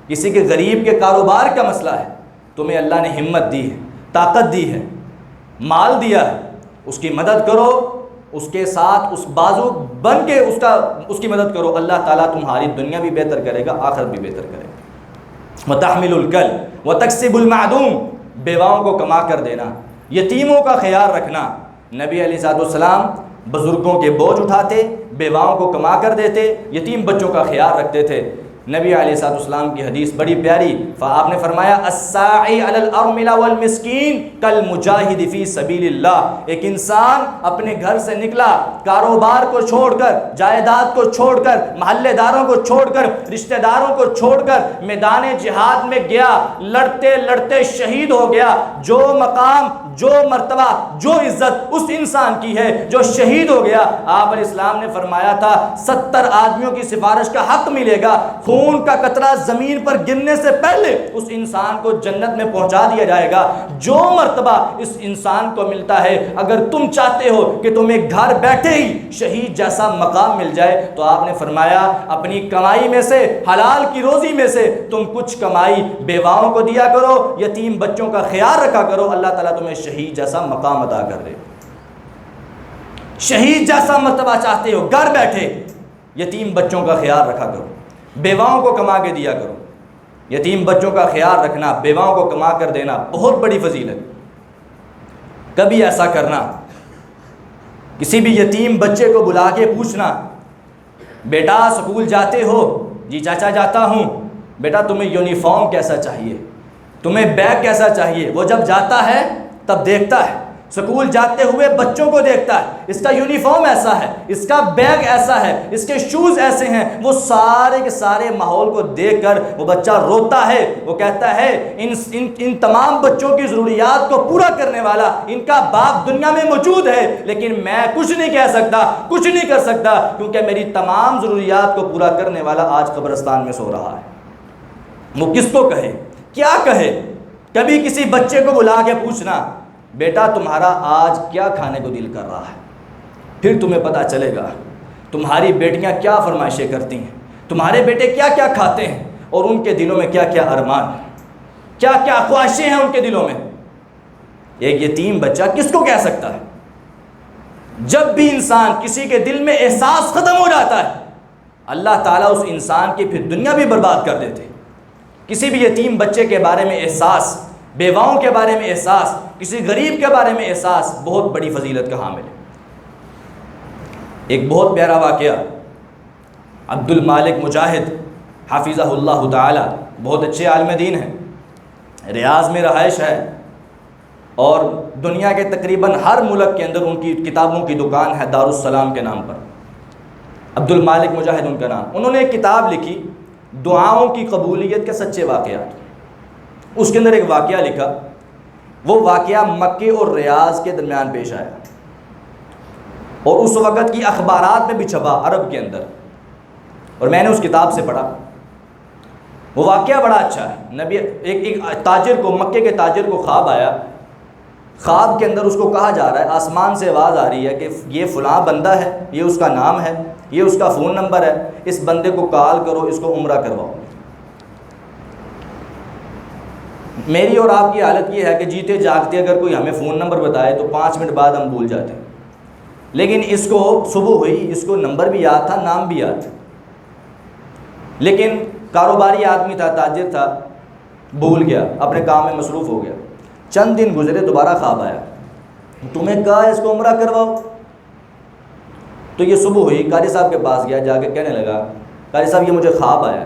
کسی کے غریب کے کاروبار کا مسئلہ ہے، تمہیں اللہ نے ہمت دی ہے، طاقت دی ہے، مال دیا ہے، اس کی مدد کرو، اس کے ساتھ اس بازو بن کے اس کی مدد کرو، اللہ تعالیٰ تمہاری دنیا بھی بہتر کرے گا، آخرت بھی بہتر کرے گا۔ وتحمل الکل وتکسب المعدوم، بیواؤں کو کما کر دینا، یتیموں کا خیال رکھنا۔ نبی علیہ السلام بزرگوں کے بوجھ اٹھاتے، بیواؤں کو کما کر دیتے، یتیم بچوں کا خیال رکھتے تھے۔ نبی علیہ السلام کی حدیث بڑی پیاری، آپ نے فرمایا الساعی علی الارملہ والمسکین کالمجاہد فی سبیل اللہ۔ ایک انسان اپنے گھر سے نکلا، کاروبار کو چھوڑ کر، جائیداد کو چھوڑ کر، محلے داروں کو چھوڑ کر، رشتہ داروں کو چھوڑ کر میدان جہاد میں گیا، لڑتے لڑتے شہید ہو گیا۔ جو مقام جو مرتبہ جو عزت اس انسان کی ہے جو شہید ہو گیا۔ آپ علیہ السلام نے فرمایا تھا 70 آدمیوں کی سفارش کا حق ملے گا، خون کا قطرہ زمین پر گرنے سے پہلے اس انسان کو جنت میں پہنچا دیا جائے گا۔ جو مرتبہ اس انسان کو ملتا ہے، اگر تم چاہتے ہو کہ تمہیں گھر بیٹھے ہی شہید جیسا مقام مل جائے تو آپ نے فرمایا اپنی کمائی میں سے، حلال کی روزی میں سے تم کچھ کمائی بیواؤں کو دیا کرو، یتیم بچوں کا خیال رکھا کرو، اللہ تعالیٰ تمہیں شہید جیسا مقام عطا کر دے۔ شہید جیسا مرتبہ چاہتے ہو، گھر بیٹھے یتیم بچوں کا خیال رکھا کرو، بیواؤں کو کما کے دیا کرو۔ یتیم بچوں کا خیال رکھنا، بیواؤں کو کما کر دینا بہت بڑی فضیلت۔ کبھی ایسا کرنا، کسی بھی یتیم بچے کو بلا کے پوچھنا، بیٹا سکول جاتے ہو؟ جی چاچا جاتا ہوں۔ بیٹا تمہیں یونیفارم کیسا چاہیے، تمہیں بیگ کیسا چاہیے؟ وہ جب جاتا ہے تب دیکھتا ہے، سکول جاتے ہوئے بچوں کو دیکھتا ہے، اس کا یونیفارم ایسا ہے، اس کا بیگ ایسا ہے، اس کے شوز ایسے ہیں۔ وہ سارے کے سارے ماحول کو دیکھ کر وہ بچہ روتا ہے، وہ کہتا ہے ان تمام بچوں کی ضروریات کو پورا کرنے والا ان کا باپ دنیا میں موجود ہے، لیکن میں کچھ نہیں کہہ سکتا، کچھ نہیں کر سکتا، کیونکہ میری تمام ضروریات کو پورا کرنے والا آج قبرستان میں سو رہا ہے۔ وہ کس کو کہے، کیا کہے؟ کبھی کسی بچے کو بلا کے پوچھنا، بیٹا تمہارا آج کیا کھانے کو دل کر رہا ہے؟ پھر تمہیں پتہ چلے گا تمہاری بیٹیاں کیا فرمائشیں کرتی ہیں، تمہارے بیٹے کیا کیا کھاتے ہیں، اور ان کے دلوں میں کیا کیا ارمان ہیں، کیا کیا خواہشیں ہیں ان کے دلوں میں۔ ایک یتیم بچہ کس کو کہہ سکتا ہے؟ جب بھی انسان کسی کے دل میں احساس ختم ہو جاتا ہے، اللہ تعالیٰ اس انسان کی پھر دنیا بھی برباد کر دیتے۔ کسی بھی یتیم بچے کے بارے میں احساس، بیواؤں کے بارے میں احساس، کسی غریب کے بارے میں احساس بہت بڑی فضیلت کا حامل ہے۔ ایک بہت پیارا واقعہ، عبد المالک مجاہد حافظہ اللہ تعالی، بہت اچھے عالم دین ہیں، ریاض میں رہائش ہے، اور دنیا کے تقریباً ہر ملک کے اندر ان کی کتابوں کی دکان ہے دارالسلام کے نام پر۔ عبد المالک مجاہد ان کا نام۔ انہوں نے ایک کتاب لکھی دعاؤں کی قبولیت کے سچے واقعات۔ اس کے اندر ایک واقعہ لکھا، وہ واقعہ مکے اور ریاض کے درمیان پیش آیا، اور اس وقت کی اخبارات میں بھی چھپا عرب کے اندر، اور میں نے اس کتاب سے پڑھا۔ وہ واقعہ بڑا اچھا ہے۔ نبی ایک تاجر کو، مکے کے تاجر کو خواب آیا، خواب کے اندر اس کو کہا جا رہا ہے، آسمان سے آواز آ رہی ہے کہ یہ فلاں بندہ ہے، یہ اس کا نام ہے، یہ اس کا فون نمبر ہے، اس بندے کو کال کرو، اس کو عمرہ کرواؤ۔ میری اور آپ کی حالت یہ ہے کہ جیتے جاگتے اگر کوئی ہمیں فون نمبر بتائے تو 5 منٹ بعد ہم بھول جاتے ہیں، لیکن اس کو صبح ہوئی، اس کو نمبر بھی یاد تھا، نام بھی یاد تھا، لیکن کاروباری آدمی تھا، تاجر تھا، بھول گیا، اپنے کام میں مصروف ہو گیا۔ چند دن گزرے، دوبارہ خواب آیا، تمہیں کہا اس کو عمرہ کرواؤ۔ تو یہ صبح ہوئی، قاری صاحب کے پاس گیا، جا کے کہنے لگا، قاری صاحب یہ مجھے خواب آیا۔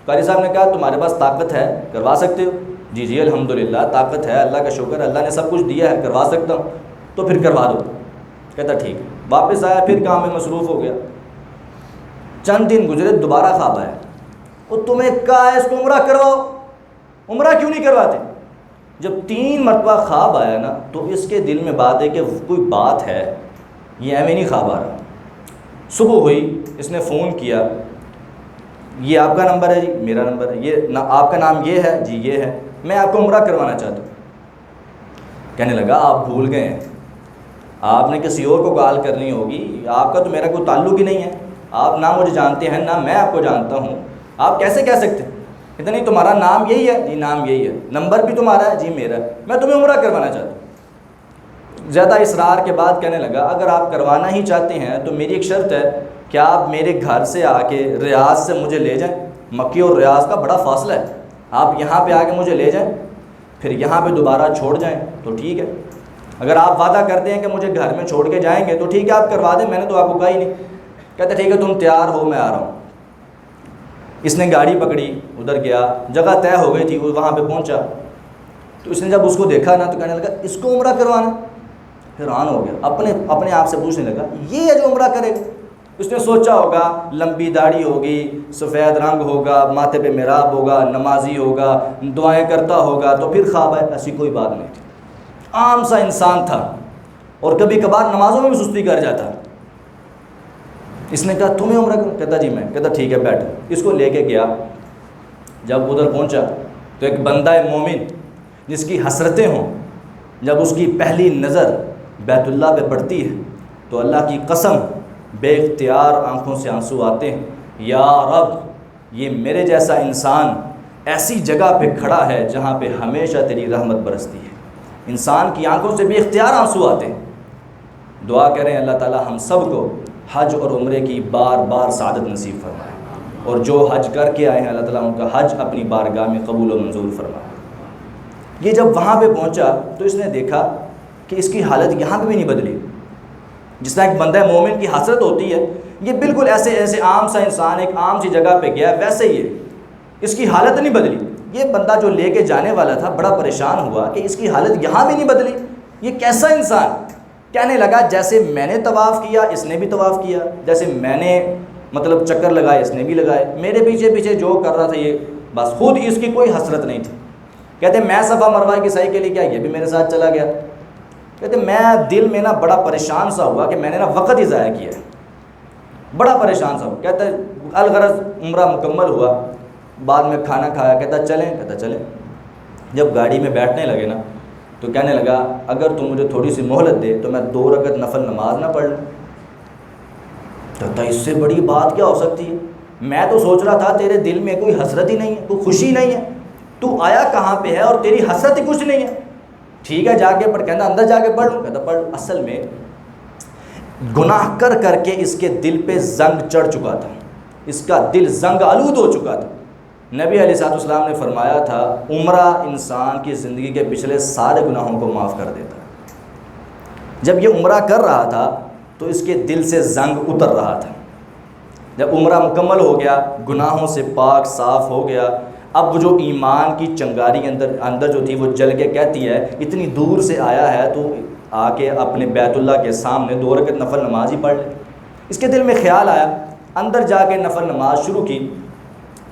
قاری صاحب نے کہا تمہارے پاس طاقت ہے، کروا سکتے ہو؟ جی جی الحمدللہ طاقت ہے، اللہ کا شکر ہے، اللہ نے سب کچھ دیا ہے، کروا سکتا ہوں۔ تو پھر کروا دو۔ کہتا ٹھیک ہے۔ واپس آیا، پھر کام میں مصروف ہو گیا۔ چند دن گزرے، دوبارہ خواب آیا، وہ تمہیں کہا ہے اس کو عمرہ کرواؤ، عمرہ کیوں نہیں کرواتے؟ جب 3 مرتبہ خواب آیا نا تو اس کے دل میں بات ہے کہ کوئی بات ہے، یہ ایویں نہیں خواب آ رہا۔ صبح ہوئی، اس نے فون کیا، یہ آپ کا نمبر ہے؟ جی میرا نمبر ہے۔ یہ آپ کا نام یہ ہے؟ جی یہ ہے، میں آپ کو عمرہ کروانا چاہتا ہوں۔ کہنے لگا آپ بھول گئے ہیں، آپ نے کسی اور کو کال کرنی ہوگی، آپ کا تو میرا کوئی تعلق ہی نہیں ہے، آپ نہ مجھے جانتے ہیں نہ میں آپ کو جانتا ہوں، آپ کیسے کہہ سکتے ہیں؟ کہتے نہیں تمہارا نام یہی ہے؟ جی نام یہی ہے۔ نمبر بھی تمہارا ہے؟ جی میرا ہے، میں تمہیں عمرہ کروانا چاہتا ہوں۔ زیادہ اصرار کے بعد کہنے لگا اگر آپ کروانا ہی چاہتے ہیں تو میری ایک شرط ہے کہ آپ میرے گھر سے آ کے ریاض سے مجھے لے جائیں، مکی اور ریاض کا بڑا فاصلہ ہے، آپ یہاں پہ آ کے مجھے لے جائیں، پھر یہاں پہ دوبارہ چھوڑ جائیں تو ٹھیک ہے، اگر آپ وعدہ کرتے ہیں کہ مجھے گھر میں چھوڑ کے جائیں گے تو ٹھیک ہے آپ کروا دیں، میں نے تو آپ کو کہا ہی نہیں۔ کہتے ٹھیک ہے تم تیار ہو، میں آ رہا ہوں۔ اس نے گاڑی پکڑی، ادھر گیا، جگہ طے ہو گئی تھی، وہ وہاں پہ پہنچا تو اس نے جب اس کو دیکھا نا تو کہنے لگا اس کو عمرہ کروانا۔ حیران ہو گیا، اپنے آپ سے پوچھنے لگا یہ ہے جو عمرہ کرے گا؟ اس نے سوچا ہوگا لمبی داڑھی ہوگی، سفید رنگ ہوگا، ماتھے پہ محراب ہوگا، نمازی ہوگا، دعائیں کرتا ہوگا، تو پھر خواب ہے، ایسی کوئی بات نہیں تھی۔ عام سا انسان تھا اور کبھی کبھار نمازوں میں بھی سستی کر جاتا. اس نے کہا تمہیں عمرہ کروں؟ کہتا جی میں. کہتا ٹھیک ہے بیٹھ. اس کو لے کے گیا. جب ادھر پہنچا تو ایک بندہ مومن جس کی حسرتیں ہوں، جب اس کی پہلی نظر بیت اللہ پہ پڑتی ہے تو اللہ کی قسم بے اختیار آنکھوں سے آنسو آتے ہیں. یا رب، یہ میرے جیسا انسان ایسی جگہ پہ کھڑا ہے جہاں پہ ہمیشہ تیری رحمت برستی ہے. انسان کی آنکھوں سے بے اختیار آنسو آتے ہیں. دعا کریں اللہ تعالی ہم سب کو حج اور عمرے کی بار بار سعادت نصیب فرمائے، اور جو حج کر کے آئے ہیں اللہ تعالیٰ ان کا حج اپنی بارگاہ میں قبول و منظور فرمائے. یہ جب وہاں پہ پہنچا تو اس نے دیکھا کہ اس کی حالت یہاں پہ بھی نہیں بدلی. جس طرح ایک بندہ مومن کی حسرت ہوتی ہے، یہ بالکل ایسے عام سا انسان ایک عام سی جگہ پہ گیا ویسے ہی ہے. اس کی حالت نہیں بدلی. یہ بندہ جو لے کے جانے والا تھا بڑا پریشان ہوا کہ اس کی حالت یہاں بھی نہیں بدلی، یہ کیسا انسان. کہنے لگا جیسے میں نے طواف کیا اس نے بھی طواف کیا، جیسے میں نے مطلب چکر لگائے اس نے بھی لگائے، میرے پیچھے پیچھے جو کر رہا تھا یہ بس، خود اس کی کوئی حسرت نہیں تھی. کہتے میں صفا مروہ کی سعی کے لیے کیا، یہ بھی میرے ساتھ چلا گیا. کہتے میں دل میں نا بڑا پریشان سا ہوا کہ میں نے نا وقت ہی ضائع کیا ہے، بڑا پریشان سا ہوا. کہتا الغرض عمرہ مکمل ہوا، بعد میں کھانا کھایا. کہتا چلیں. جب گاڑی میں بیٹھنے لگے نا تو کہنے لگا اگر تم مجھے تھوڑی سی مہلت دے تو میں 2 رکعت نفل نماز نہ پڑھ لوں. کہتا اس سے بڑی بات کیا ہو سکتی ہے، میں تو سوچ رہا تھا تیرے دل میں کوئی حسرت ہی نہیں ہے، کوئی خوشی نہیں ہے، تو آیا کہاں پہ ہے اور تیری حسرت ہی کچھ نہیں ہے. ٹھیک ہے جا کے پڑھ. کہتا اندر جا کے پڑھ لوں. کہتا پڑھ. اصل میں گناہ کر کر کے اس کے دل پہ زنگ چڑھ چکا تھا، اس کا دل زنگ آلود ہو چکا تھا. نبی علیہ الصلوۃ والسلام نے فرمایا تھا عمرہ انسان کی زندگی کے پچھلے سارے گناہوں کو معاف کر دیتا. جب یہ عمرہ کر رہا تھا تو اس کے دل سے زنگ اتر رہا تھا. جب عمرہ مکمل ہو گیا، گناہوں سے پاک صاف ہو گیا، اب جو ایمان کی چنگاری اندر جو تھی وہ جل کے کہتی ہے اتنی دور سے آیا ہے تو آ کے اپنے بیت اللہ کے سامنے 2 رکعت نفل نماز ہی پڑھ لے. اس کے دل میں خیال آیا، اندر جا کے نفل نماز شروع کی.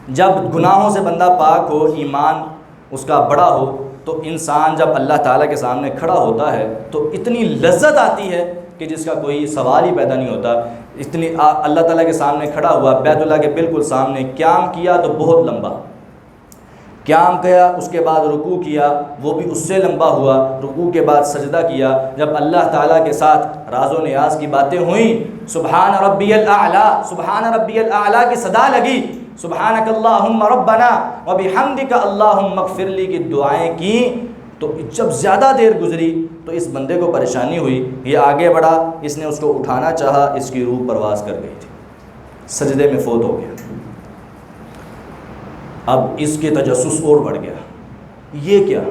جب گناہوں سے بندہ پاک ہو، ایمان اس کا بڑا ہو، تو انسان جب اللہ تعالیٰ کے سامنے کھڑا ہوتا ہے تو اتنی لذت آتی ہے کہ جس کا کوئی سوال ہی پیدا نہیں ہوتا. اتنی اللہ تعالیٰ کے سامنے کھڑا ہوا، بیت اللہ کے بالکل سامنے، قیام کیا تو بہت لمبا قیام کیا، اس کے بعد رکوع کیا وہ بھی اس سے لمبا ہوا، رکوع کے بعد سجدہ کیا. جب اللہ تعالیٰ کے ساتھ راز و نیاز کی باتیں ہوئیں، سبحان ربی الاعلیٰ، سبحان ربی الاعلیٰ کی صدا لگی، سبحانک اللہم ربنا وبحمدک اللہم اغفر لی کی دعائیں کی. تو جب زیادہ دیر گزری تو اس بندے کو پریشانی ہوئی، یہ آگے بڑھا، اس نے اس کو اٹھانا چاہا، اس کی روح پرواز کر گئی تھی، سجدے میں فوت ہو گیا. اب اس کے تجسس اور بڑھ گیا، یہ کیا،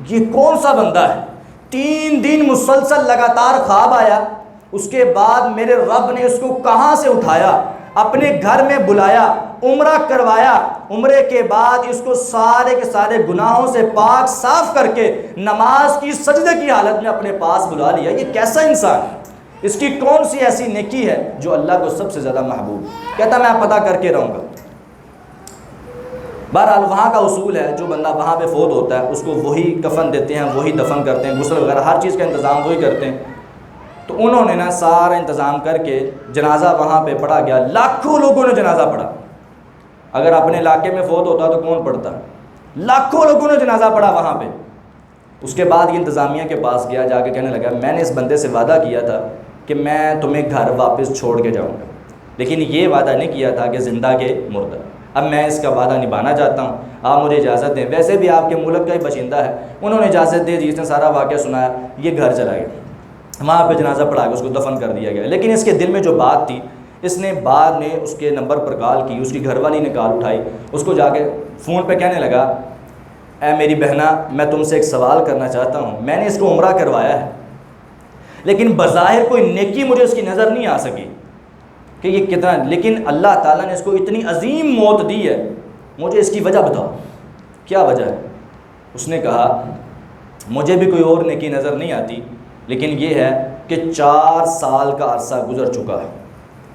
یہ کون سا بندہ ہے. 3 دن مسلسل لگاتار خواب آیا، اس کے بعد میرے رب نے اس کو کہاں سے اٹھایا، اپنے گھر میں بلایا، عمرہ کروایا، عمرے کے بعد اس کو سارے کے سارے گناہوں سے پاک صاف کر کے نماز کی سجدے کی حالت میں اپنے پاس بلا لیا. یہ کیسا انسان ہے، اس کی کون سی ایسی نیکی ہے جو اللہ کو سب سے زیادہ محبوب. کہتا میں پتہ کر کے رہوں گا. بہرحال وہاں کا اصول ہے جو بندہ وہاں پہ فوت ہوتا ہے اس کو وہی کفن دیتے ہیں، وہی دفن کرتے ہیں، غسل وغیرہ ہر چیز کا انتظام وہی کرتے ہیں. تو انہوں نے نا سارا انتظام کر کے جنازہ وہاں پہ پڑھا گیا. لاکھوں لوگوں نے جنازہ پڑھا. اگر اپنے علاقے میں فوت ہوتا تو کون پڑھتا، لاکھوں لوگوں نے جنازہ پڑھا وہاں پہ. اس کے بعد یہ انتظامیہ کے پاس گیا، جا کے کہنے لگا میں نے اس بندے سے وعدہ کیا تھا کہ میں تمہیں گھر واپس چھوڑ کے جاؤں گا، لیکن یہ وعدہ نہیں کیا تھا کہ زندہ کے مردہ. اب میں اس کا وعدہ نبھانا چاہتا ہوں، آپ مجھے اجازت دیں. ویسے بھی آپ کے ملک کا ہی باشندہ ہے. انہوں نے اجازت دے دی، اس نے سارا واقعہ سنایا، یہ گھر چلا گیا. وہاں پہ جنازہ پڑھا کے اس کو دفن کر دیا گیا. لیکن اس کے دل میں جو بات تھی، اس نے بعد میں اس کے نمبر پر کال کی، اس کی گھر والی نے کال اٹھائی، اس کو جا کے فون پہ کہنے لگا اے میری بہنا، میں تم سے ایک سوال کرنا چاہتا ہوں. میں نے اس کو عمرہ کروایا ہے لیکن بظاہر کوئی نیکی مجھے اس کی نظر نہیں آ سکی کہ یہ کتنا، لیکن اللہ تعالیٰ نے اس کو اتنی عظیم موت دی ہے، مجھے اس کی وجہ بتاؤ، کیا وجہ ہے؟ اس نے کہا مجھے بھی کوئی اور نیکی نظر نہیں آتی، لیکن یہ ہے کہ 4 سال کا عرصہ گزر چکا ہے.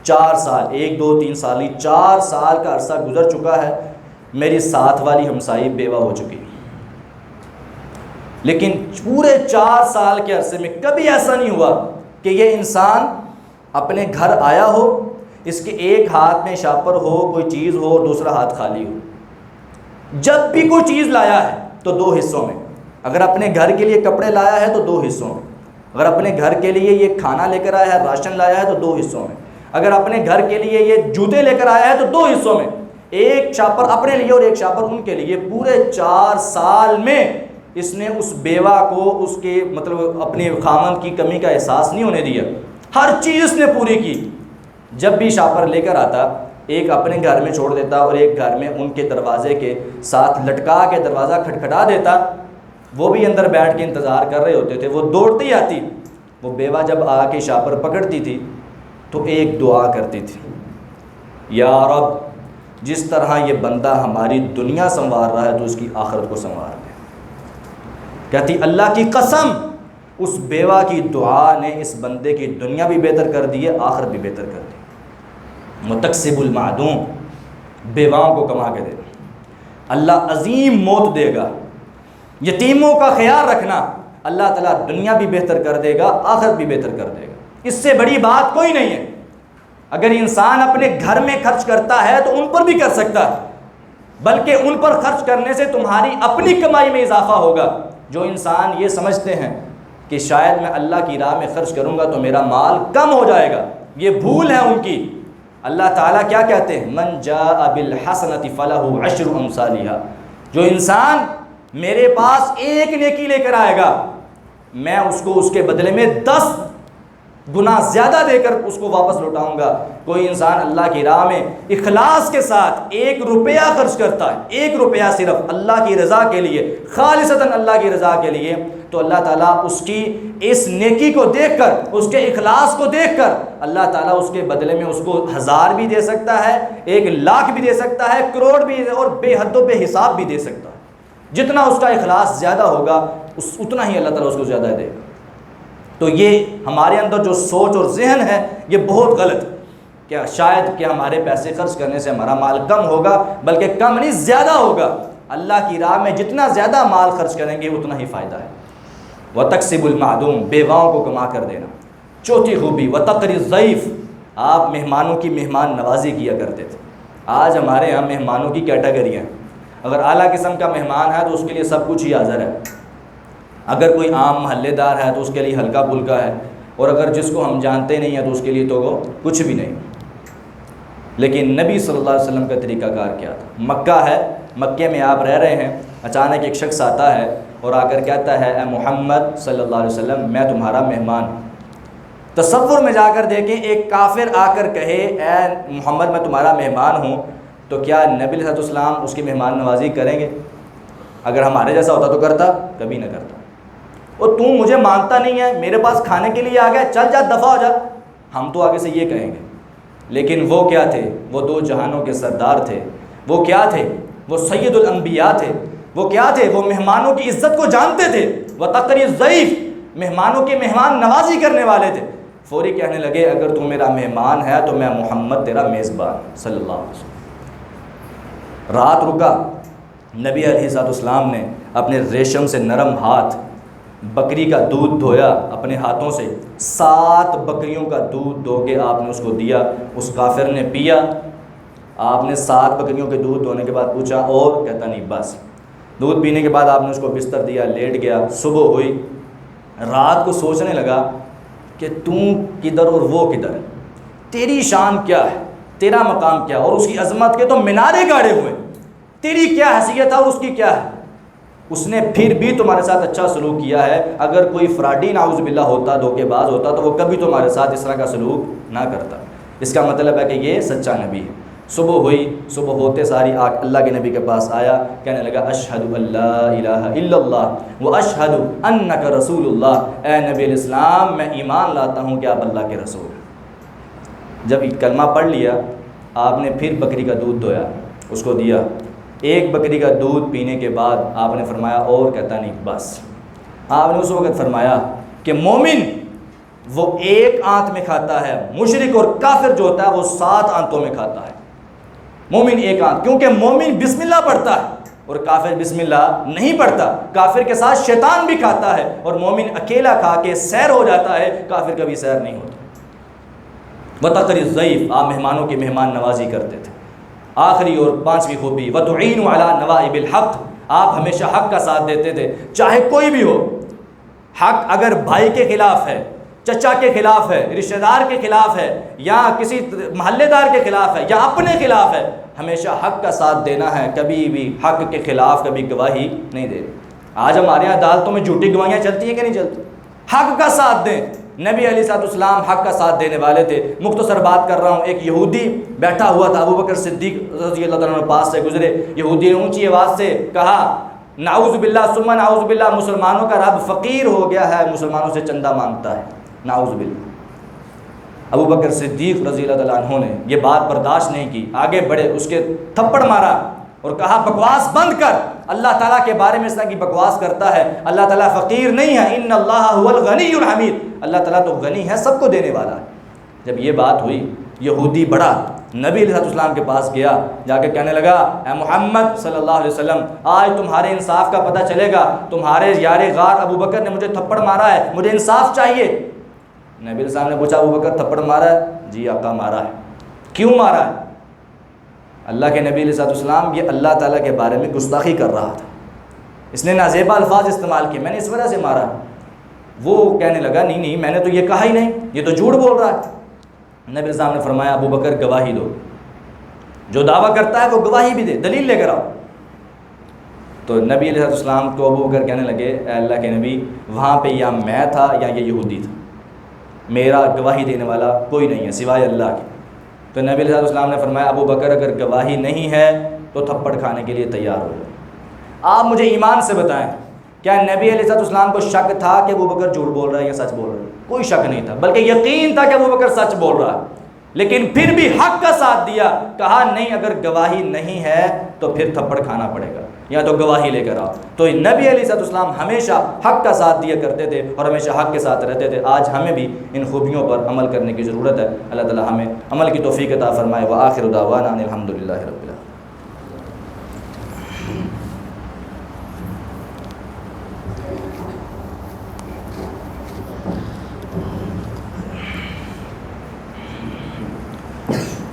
4 سال، 1 2 3 سال ہی 4 سال کا عرصہ گزر چکا ہے. میری ساتھ والی ہمسائی بیوہ ہو چکی. لیکن پورے 4 سال کے عرصے میں کبھی ایسا نہیں ہوا کہ یہ انسان اپنے گھر آیا ہو، اس کے ایک ہاتھ میں شاپر ہو، کوئی چیز ہو، اور دوسرا ہاتھ خالی ہو۔ جب بھی کوئی چیز لایا ہے تو 2 حصوں میں، اگر اپنے گھر کے لیے کپڑے لایا ہے تو 2 حصوں میں، اگر اپنے گھر کے لیے یہ کھانا لے کر آیا ہے، راشن لایا ہے تو 2 حصوں میں، اگر اپنے گھر کے لیے یہ جوتے لے کر آیا ہے تو 2 حصوں میں، ایک شاپر اپنے لیے اور ایک شاپر ان کے لیے۔ پورے 4 سال میں اس نے اس بیوہ کو اس کے مطلب اپنے خامن کی کمی کا احساس نہیں ہونے دیا، ہر چیز اس نے پوری کی۔ جب بھی شاپر لے کر آتا، ایک اپنے گھر میں چھوڑ دیتا اور ایک گھر میں ان کے دروازے کے ساتھ لٹکا کے دروازہ کھٹکھٹا دیتا۔ وہ بھی اندر بیٹھ کے انتظار کر رہے ہوتے تھے، وہ دوڑتی آتی۔ وہ بیوہ جب آ کے شاپر پکڑتی تھی تو ایک دعا کرتی تھی، یا رب جس طرح یہ بندہ ہماری دنیا سنوار رہا ہے تو اس کی آخرت کو سنوار دے۔ کہتی اللہ کی قسم، اس بیوہ کی دعا نے اس بندے کی دنیا بھی بہتر کر دی ہے، آخرت بھی بہتر کر دی۔ متکسب المعدوم، بیواؤں کو کما کے دے گا، اللہ عظیم موت دے گا۔ یتیموں کا خیال رکھنا، اللہ تعالیٰ دنیا بھی بہتر کر دے گا، آخرت بھی بہتر کر دے گا۔ اس سے بڑی بات کوئی نہیں ہے۔ اگر انسان اپنے گھر میں خرچ کرتا ہے تو ان پر بھی کر سکتا ہے، بلکہ ان پر خرچ کرنے سے تمہاری اپنی کمائی میں اضافہ ہوگا۔ جو انسان یہ سمجھتے ہیں کہ شاید میں اللہ کی راہ میں خرچ کروں گا تو میرا مال کم ہو جائے گا، یہ بھول ہے ان کی۔ اللہ تعالیٰ کیا کہتے ہیں؟ من جاء بالحسنۃ فلہ عشر امثالھا، جو انسان میرے پاس ایک نیکی لے کر آئے گا، میں اس کو اس کے بدلے میں 10 گنا زیادہ دے کر اس کو واپس لوٹاؤں گا۔ کوئی انسان اللہ کی راہ میں اخلاص کے ساتھ 1 روپیہ خرچ کرتا ہے، 1 روپیہ صرف اللہ کی رضا کے لیے، خالصتاً اللہ کی رضا کے لیے، تو اللہ تعالیٰ اس کی اس نیکی کو دیکھ کر، اس کے اخلاص کو دیکھ کر اللہ تعالیٰ اس کے بدلے میں اس کو 1000 بھی دے سکتا ہے، 1 لاکھ بھی دے سکتا ہے، کروڑ بھی، اور بے حد و بے حساب بھی دے سکتا ہے۔ جتنا اس کا اخلاص زیادہ ہوگا اتنا ہی اللہ تعالیٰ اس کو زیادہ دے گا۔ تو یہ ہمارے اندر جو سوچ اور ذہن ہے یہ بہت غلط، کیا شاید کہ ہمارے پیسے خرچ کرنے سے ہمارا مال کم ہوگا، بلکہ کم نہیں زیادہ ہوگا۔ اللہ کی راہ میں جتنا زیادہ مال خرچ کریں گے اتنا ہی فائدہ ہے۔ وَتَكْسِبُ الْمَعْدُومِ، بیواؤں کو کما کر دینا۔ چوتھی خوبی وَتَقْرِي الضَّيْفِ، آپ مہمانوں کی مہمان نوازی کیا کرتے تھے۔ آج ہمارے یہاں مہمانوں کی کیٹیگریاں ہیں، اگر اعلیٰ قسم کا مہمان ہے تو اس کے لیے سب کچھ ہی حاضر ہے، اگر کوئی عام محلے دار ہے تو اس کے لیے ہلکا پھلکا ہے، اور اگر جس کو ہم جانتے نہیں ہیں تو اس کے لیے تو وہ کچھ بھی نہیں۔ لیکن نبی صلی اللہ علیہ وسلم کا طریقہ کار کیا تھا؟ مکہ ہے، مکے میں آپ رہ رہے ہیں، اچانک ایک شخص آتا ہے اور آ کر کہتا ہے اے محمد صلی اللہ علیہ وسلم میں تمہارا مہمان ہوں۔ تصور میں جا کر دیکھیں، ایک کافر آ کر کہے اے محمد میں تمہارا مہمان ہوں، تو کیا نبی علیہ السلام اس کی مہمان نوازی کریں گے؟ اگر ہمارے جیسا ہوتا تو کرتا؟ کبھی نہ کرتا۔ اور تو مجھے مانتا نہیں ہے، میرے پاس کھانے کے لیے آ گیا، چل جا دفع ہو جا، ہم تو آگے سے یہ کہیں گے۔ لیکن وہ کیا تھے؟ وہ 2 جہانوں کے سردار تھے۔ وہ کیا تھے؟ وہ سید الانبیاء تھے۔ وہ کیا تھے؟ وہ مہمانوں کی عزت کو جانتے تھے۔ وَتَقْرِي الضَّيْفِ، مہمانوں کی مہمان نوازی کرنے والے تھے۔ فوری کہنے لگے اگر تو میرا مہمان ہے تو میں محمد تیرا میزبان صلی اللہ علیہ وسلم۔ رات رکا، نبی علیہ السلام نے اپنے ریشم سے نرم ہاتھ بکری کا دودھ دھویا اپنے ہاتھوں سے، 7 بکریوں کا دودھ دھو کے آپ نے اس کو دیا۔ اس کافر نے پیا۔ آپ نے 7 بکریوں کے دودھ دھونے کے بعد پوچھا اور؟ کہتا نہیں بس۔ دودھ پینے کے بعد آپ نے اس کو بستر دیا، لیٹ گیا۔ صبح ہوئی، رات کو سوچنے لگا کہ تو کدھر اور وہ کدھر، تیری شان کیا ہے، تیرا مقام کیا، اور اس کی عظمت کے تو مینارے گاڑے ہوئے، تیری کیا حیثیت ہے اور اس کی کیا ہے؟ اس نے پھر بھی تمہارے ساتھ اچھا سلوک کیا ہے۔ اگر کوئی فراڈی نعوذ باللہ ہوتا، دھوکے باز ہوتا، تو وہ کبھی تمہارے ساتھ اس طرح کا سلوک نہ کرتا۔ اس کا مطلب ہے کہ یہ سچا نبی ہے۔ صبح ہوئی، صبح ہوتے ساری اللہ کے نبی کے پاس آیا، کہنے لگا اشہد ان لا الہ الا اللہ واشہد انک رسول اللہ، اے نبی الاسلام میں ایمان لاتا ہوں کہ آپ اللہ کے رسول ہیں۔ جب کلمہ پڑھ لیا، آپ نے پھر بکری کا دودھ دھویا، اس کو دیا۔ 1 بکری کا دودھ پینے کے بعد آپ نے فرمایا اور؟ کہتا نہیں بس۔ آپ نے اس وقت فرمایا کہ مومن وہ 1 آنت میں کھاتا ہے، مشرک اور کافر جو ہوتا ہے وہ 7 آنتوں میں کھاتا ہے۔ مومن 1 آنت، کیونکہ مومن بسم اللہ پڑھتا ہے، اور کافر بسم اللہ نہیں پڑھتا، کافر کے ساتھ شیطان بھی کھاتا ہے، اور مومن اکیلا کھا کے سیر ہو جاتا ہے، کافر کبھی سیر نہیں ہوتا۔ وَتَقْرِ الضَّيْفَ، آپ مہمانوں کی مہمان نوازی کرتے تھے۔ آخری اور پانچویں خوبی وَتُعِينُ عَلَى نَوَائِبِ الْحَقِّ، آپ ہمیشہ حق کا ساتھ دیتے تھے، چاہے کوئی بھی ہو۔ حق اگر بھائی کے خلاف ہے، چچا کے خلاف ہے، رشتہ دار کے خلاف ہے، یا کسی محلے دار کے خلاف ہے، یا اپنے خلاف ہے، ہمیشہ حق کا ساتھ دینا ہے، کبھی بھی حق کے خلاف کبھی گواہی نہیں دے۔ آج ہمارے یہاں عدالتوں میں جھوٹی گواہیاں چلتی ہیں کہ نہیں چلتی؟ حق کا ساتھ دیں۔ نبی علیہ السلام حق کا ساتھ دینے والے تھے۔ مختصر بات کر رہا ہوں، ایک یہودی بیٹھا ہوا تھا، ابو بکر صدیق رضی اللہ تعالیٰ عنہ پاس سے گزرے، یہودی نے اونچی آواز سے کہا نعوذ باللہ ثم نعوذ باللہ، مسلمانوں کا رب فقیر ہو گیا ہے، مسلمانوں سے چندہ مانگتا ہے، نعوذ باللہ۔ ابو بکر صدیق رضی اللہ تعالیٰ عنہ نے یہ بات برداشت نہیں کی، آگے بڑھے، اس کے تھپڑ مارا اور کہا بکواس بند کر، اللہ تعالیٰ کے بارے میں اس طرح کی بکواس کرتا ہے، اللہ تعالیٰ فقیر نہیں ہے، ان اللہ هو الغنی الحمید، اللہ تعالیٰ تو غنی ہے، سب کو دینے والا ہے۔ جب یہ بات ہوئی، یہودی بڑا نبی علیہ السلام کے پاس گیا، جا کے کہنے لگا اے محمد صلی اللہ علیہ وسلم، آج تمہارے انصاف کا پتہ چلے گا، تمہارے یار غار ابو بکر نے مجھے تھپڑ مارا ہے، مجھے انصاف چاہیے۔ نبی علیہ السلام نے پوچھا ابو بکر تھپڑ مارا ہے؟ جی آقا مارا ہے۔ کیوں مارا ہے؟ اللہ کے نبی علیہ السلام یہ اللہ تعالیٰ کے بارے میں گستاخی کر رہا تھا، اس نے نازیبا الفاظ استعمال کیے، میں نے اس وجہ سے مارا۔ وہ کہنے لگا نہیں میں نے تو یہ کہا ہی نہیں، یہ تو جھوٹ بول رہا ہے۔ نبی علیہ السلام نے فرمایا ابو بکر گواہی دو، جو دعویٰ کرتا ہے وہ گواہی بھی دے، دلیل لے کر آؤ۔ تو نبی علیہ السلام کو ابو بکر کہنے لگے اے اللہ کے نبی، وہاں پہ یا میں تھا یا یہ یہودی تھا، میرا گواہی دینے والا کوئی نہیں ہے سوائے اللہ کے۔ تو نبی علیہ السلام نے فرمایا ابو بکر اگر گواہی نہیں ہے تو تھپڑ کھانے کے لیے تیار ہو جائے۔ آپ مجھے ایمان سے بتائیں، کیا نبی علیہ السلام کو شک تھا کہ ابو بکر جھوٹ بول رہا ہے یا سچ بول رہا ہے؟ کوئی شک نہیں تھا، بلکہ یقین تھا کہ ابو بکر سچ بول رہا ہے، لیکن پھر بھی حق کا ساتھ دیا، کہا نہیں اگر گواہی نہیں ہے تو پھر تھپڑ کھانا پڑے گا، یا تو گواہی لے کر آؤ۔ تو نبی علیہ السلام ہمیشہ حق کا ساتھ دیا کرتے تھے اور ہمیشہ حق کے ساتھ رہتے تھے۔ آج ہمیں بھی ان خوبیوں پر عمل کرنے کی ضرورت ہے۔ اللہ تعالی ہمیں عمل کی توفیق عطا فرمائے۔ وآخر دعوانا ان الحمدللہ رب العالمین۔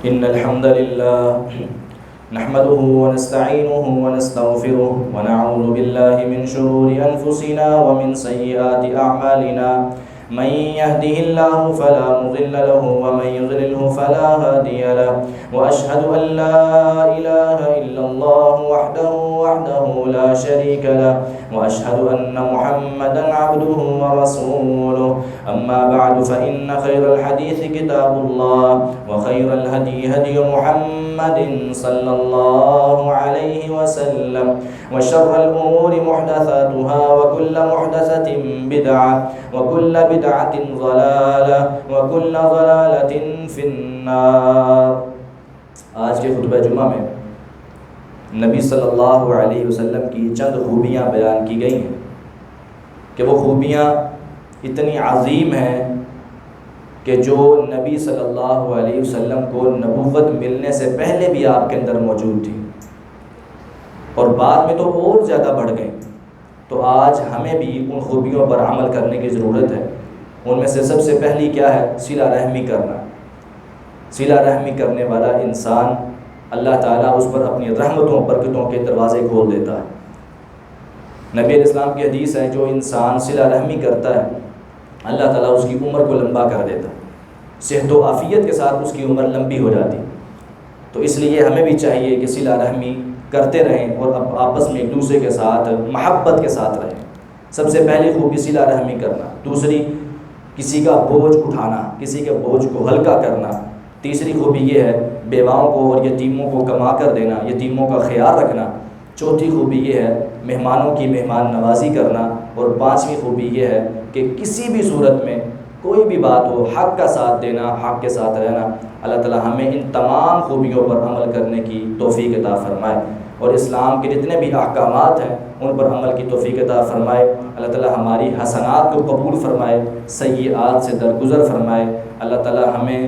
ان الحمد لله نحمده ونستعينه ونستغفره ونعوذ بالله من شرور انفسنا ومن سيئات اعمالنا، من يهده الله فلا مضل له ومن يضلله فلا هادي له، واشهد ان لا اله الا الله وحده لا شريك له، واشهد ان محمدا عبده ورسوله، اما بعد فان خير الحديث كتاب الله، وخير الهدي هدي محمد صلى الله عليه وسلم، وشر الامور محدثاتها، وكل محدثة بدعة، وكل بدعة ضلالة، وكل ضلالة في النار۔ آج کے خطبہ جمعہ میں نبی صلی اللہ علیہ وسلم کی چند خوبیاں بیان کی گئی ہیں کہ وہ خوبیاں اتنی عظیم ہیں کہ جو نبی صلی اللہ علیہ وسلم کو نبوت ملنے سے پہلے بھی آپ کے اندر موجود تھی، اور بعد میں تو اور زیادہ بڑھ گئیں۔ تو آج ہمیں بھی ان خوبیوں پر عمل کرنے کی ضرورت ہے۔ ان میں سے سب سے پہلی کیا ہے؟ صلہ رحمی کرنا۔ صلہ رحمی کرنے والا انسان اللہ تعالیٰ اس پر اپنی رحمتوں برکتوں کے دروازے کھول دیتا ہے۔ نبی علیہ السلام کی حدیث ہے جو انسان صلہ رحمی کرتا ہے اللہ تعالیٰ اس کی عمر کو لمبا کر دیتا ہے، صحت و عافیت کے ساتھ اس کی عمر لمبی ہو جاتی۔ تو اس لیے ہمیں بھی چاہیے کہ صلہ رحمی کرتے رہیں اور آپس میں ایک دوسرے کے ساتھ محبت کے ساتھ رہیں۔ سب سے پہلی خوبی صلہ رحمی کرنا، دوسری کسی کا بوجھ اٹھانا، کسی کے بوجھ کو ہلکا کرنا، تیسری خوبی یہ ہے بیواؤں کو اور یتیموں کو کما کر دینا، یتیموں کا خیال رکھنا، چوتھی خوبی یہ ہے مہمانوں کی مہمان نوازی کرنا، اور پانچویں خوبی یہ ہے کہ کسی بھی صورت میں کوئی بھی بات ہو حق کا ساتھ دینا، حق کے ساتھ رہنا۔ اللہ تعالی ہمیں ان تمام خوبیوں پر عمل کرنے کی توفیق عطا فرمائے، اور اسلام کے جتنے بھی احکامات ہیں ان پر عمل کی توفیق عطا فرمائے۔ اللہ تعالی ہماری حسنات کو قبول فرمائے، سیئات سے درگزر فرمائے۔ اللہ تعالی ہمیں